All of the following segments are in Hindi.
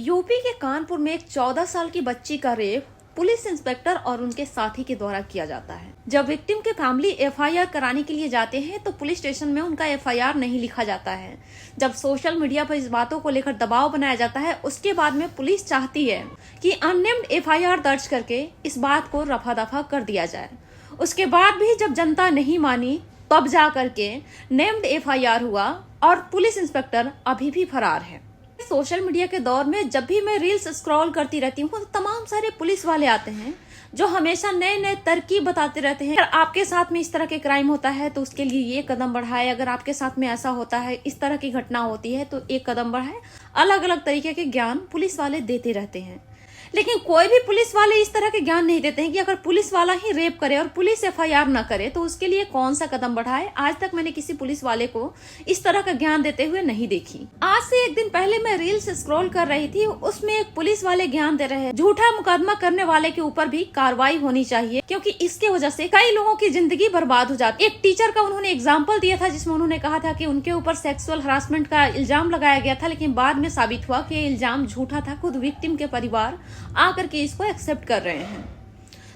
यूपी के कानपुर में एक 14 साल की बच्ची का रेप पुलिस इंस्पेक्टर और उनके साथी के द्वारा किया जाता है। जब विक्टिम के फैमिली एफआईआर कराने के लिए जाते हैं तो पुलिस स्टेशन में उनका एफआईआर नहीं लिखा जाता है। जब सोशल मीडिया पर इस बातों को लेकर दबाव बनाया जाता है, उसके बाद में पुलिस चाहती है कि अननेम्ड एफआईआर दर्ज करके इस बात को रफा दफा कर दिया जाए। उसके बाद भी जब जनता नहीं मानी तब जा करके नेम्ड एफआईआर हुआ और पुलिस इंस्पेक्टर अभी भी फरार है। सोशल मीडिया के दौर में जब भी मैं रील्स स्क्रॉल करती रहती हूँ तो तमाम सारे पुलिस वाले आते हैं जो हमेशा नए नए तरकीब बताते रहते हैं। अगर आपके साथ में इस तरह के क्राइम होता है तो उसके लिए ये कदम बढ़ाए, अगर आपके साथ में ऐसा होता है, इस तरह की घटना होती है तो एक कदम बढ़ाए। अलग अलग तरीके के ज्ञान पुलिस वाले देते रहते हैं, लेकिन कोई भी पुलिस वाले इस तरह के ज्ञान नहीं देते हैं कि अगर पुलिस वाला ही रेप करे और पुलिस एफआईआर न करे तो उसके लिए कौन सा कदम बढ़ाए। आज तक मैंने किसी पुलिस वाले को इस तरह का ज्ञान देते हुए नहीं देखी। आज से एक दिन पहले मैं रील्स स्क्रॉल कर रही थी, उसमें एक पुलिस वाले ज्ञान दे रहे हैं झूठा मुकदमा करने वाले के ऊपर भी कार्रवाई होनी चाहिए, क्योंकि इसके वजह से कई लोगों की जिंदगी बर्बाद हो जाती है। एक टीचर का उन्होंने एग्जाम्पल दिया था जिसमें उन्होंने कहा था कि उनके ऊपर सेक्सुअल हरासमेंट का इल्जाम लगाया गया था, लेकिन बाद में साबित हुआ कि इल्जाम झूठा था। खुद विक्टिम के परिवार आकर के इसको एक्सेप्ट कर रहे हैं।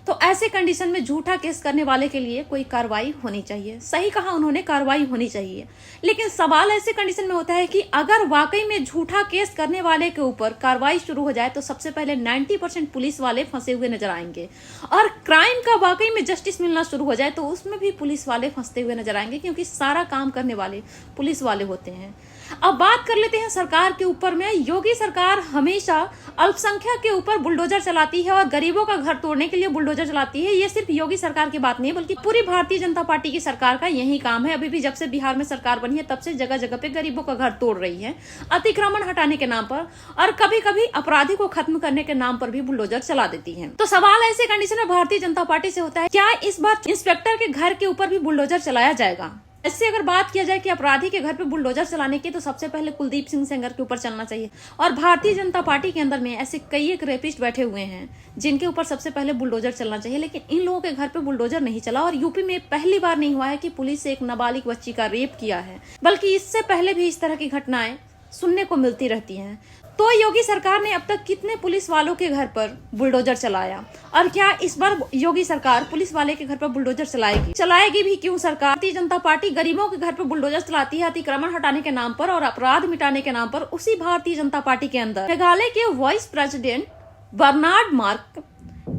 तो ऐसे कंडीशन में झूठा केस करने वाले के लिए कोई कार्रवाई होनी चाहिए। सही कहा उन्होंने, कार्रवाई होनी चाहिए, लेकिन सवाल ऐसे कंडीशन में होता है कि अगर वाकई में झूठा केस करने वाले के ऊपर कार्रवाई शुरू हो जाए तो सबसे पहले 90% पुलिस वाले फंसे हुए नजर आएंगे, और क्राइम का वाकई में जस्टिस मिलना शुरू हो जाए तो उसमें भी पुलिस वाले फंसते हुए नजर आएंगे, क्योंकि सारा काम करने वाले पुलिस वाले होते हैं। अब बात कर लेते हैं सरकार के ऊपर में। योगी सरकार हमेशा अल्पसंख्यक के ऊपर बुलडोजर चलाती है और गरीबों का घर तोड़ने के लिए बुलडोजर चलाती है। ये सिर्फ योगी सरकार की बात नहीं है, बल्कि पूरी भारतीय जनता पार्टी की सरकार का यही काम है। अभी भी जब से बिहार में सरकार बनी है तब से जगह जगह पे गरीबों का घर तोड़ रही है, अतिक्रमण हटाने के नाम पर, और कभी कभी अपराधी को खत्म करने के नाम पर भी बुलडोजर चला देती है। तो सवाल ऐसे कंडीशन में भारतीय जनता पार्टी से होता है, क्या इस बार इंस्पेक्टर के घर के ऊपर भी बुलडोजर चलाया जाएगा? ऐसे अगर बात किया जाए कि अपराधी के घर पे बुलडोजर चलाने की, तो सबसे पहले कुलदीप सिंह सेंगर के ऊपर चलना चाहिए। और भारतीय जनता पार्टी के अंदर में ऐसे कई एक रेपिस्ट बैठे हुए हैं जिनके ऊपर सबसे पहले बुलडोजर चलना चाहिए, लेकिन इन लोगों के घर पे बुलडोजर नहीं चला। और यूपी में पहली बार नहीं हुआ है कि पुलिस ने एक नाबालिग बच्ची का रेप किया है, बल्कि इससे पहले भी इस तरह की घटनाएं सुनने को मिलती रहती हैं। तो योगी सरकार ने अब तक कितने पुलिस वालों के घर पर बुलडोजर चलाया, और क्या इस बार योगी सरकार पुलिस वाले के घर पर बुलडोजर चलाएगी भी क्यों? सरकार भारतीय जनता पार्टी गरीबों के घर पर बुलडोजर चलाती है अतिक्रमण हटाने के नाम पर और अपराध मिटाने के नाम पर। उसी भारतीय जनता पार्टी के अंदर मेघालय के वाइस प्रेसिडेंट बर्नार्ड मार्क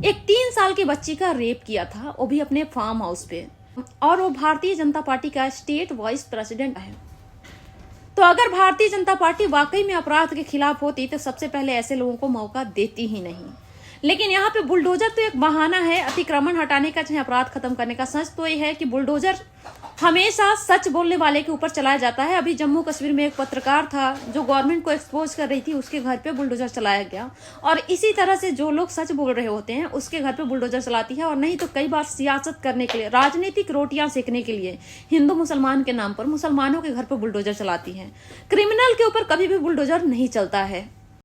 एक 3 साल की बच्ची का रेप किया था, वो भी अपने फार्म हाउस पे, और वो भारतीय जनता पार्टी का स्टेट वाइस प्रेसिडेंट है। तो अगर भारतीय जनता पार्टी वाकई में अपराध के खिलाफ होती तो सबसे पहले ऐसे लोगों को मौका देती ही नहीं। लेकिन यहाँ पे बुलडोजर तो एक बहाना है अतिक्रमण हटाने का, चाहे अपराध खत्म करने का। सच तो ये है कि बुलडोजर हमेशा सच बोलने वाले के ऊपर चलाया जाता है। अभी जम्मू कश्मीर में एक पत्रकार था जो गवर्नमेंट को एक्सपोज कर रही थी, उसके घर पे बुलडोजर चलाया गया। और इसी तरह से जो लोग सच बोल रहे होते हैं उसके घर पे बुलडोजर चलाती है। और नहीं तो कई बार सियासत करने के लिए, राजनीतिक रोटियां सेकने के लिए हिंदू मुसलमान के नाम पर मुसलमानों के घर पर बुलडोजर चलाती है। क्रिमिनल के ऊपर कभी भी बुलडोजर नहीं चलता है।